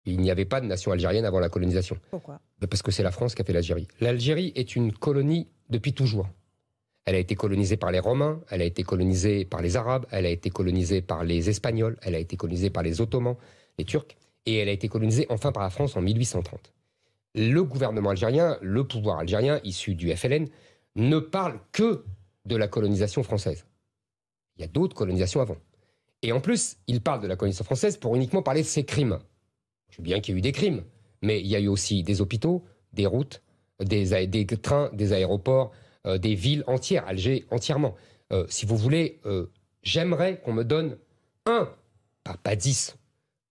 Il n'y avait pas de nation algérienne avant la colonisation. Pourquoi? Parce que c'est la France qui a fait l'Algérie. L'Algérie est une colonie depuis toujours. Elle a été colonisée par les Romains, elle a été colonisée par les Arabes, elle a été colonisée par les Espagnols, elle a été colonisée par les Ottomans, les Turcs, et elle a été colonisée enfin par la France en 1830. Le gouvernement algérien, le pouvoir algérien, issu du FLN, ne parle que de la colonisation française. Il y a d'autres colonisations avant. Et en plus, il parle de la colonisation française pour uniquement parler de ses crimes. Je veux bien qu'il y ait eu des crimes, mais il y a eu aussi des hôpitaux, des routes, des trains, des aéroports, des villes entières, Alger entièrement. Si vous voulez, j'aimerais qu'on me donne pas 10,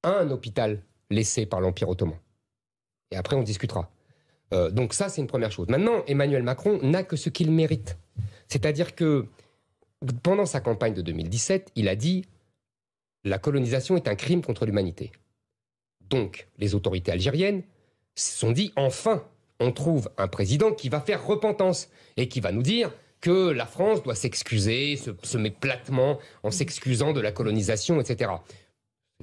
un hôpital laissé par l'Empire ottoman. Et après, on discutera. Donc ça, c'est une première chose. Maintenant, Emmanuel Macron n'a que ce qu'il mérite. C'est-à-dire que pendant sa campagne de 2017, il a dit « La colonisation est un crime contre l'humanité ». Donc, les autorités algériennes se sont dit « Enfin, on trouve un président qui va faire repentance et qui va nous dire que la France doit s'excuser, se met platement en s'excusant de la colonisation, etc. »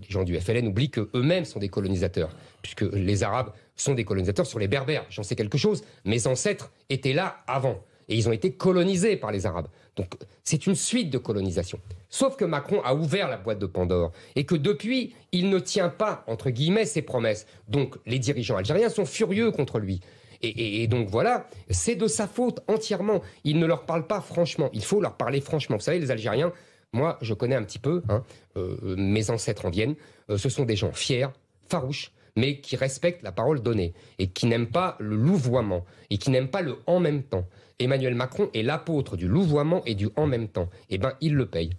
Les gens du FLN oublient qu'eux-mêmes sont des colonisateurs, puisque les Arabes sont des colonisateurs sur les Berbères. J'en sais quelque chose. Mes ancêtres étaient là avant. Et ils ont été colonisés par les Arabes. Donc c'est une suite de colonisation. Sauf que Macron a ouvert la boîte de Pandore et que depuis, il ne tient pas, entre guillemets, ses promesses. Donc les dirigeants algériens sont furieux contre lui. Et donc voilà, c'est de sa faute entièrement. Il ne leur parle pas franchement. Il faut leur parler franchement. Vous savez, les Algériens, moi je connais un petit peu, mes ancêtres en viennent. Ce sont des gens fiers, farouches, mais qui respectent la parole donnée et qui n'aiment pas le louvoiement et qui n'aiment pas le « en même temps ». Emmanuel Macron est l'apôtre du louvoiement et du « en même temps ». Eh bien, il le paye.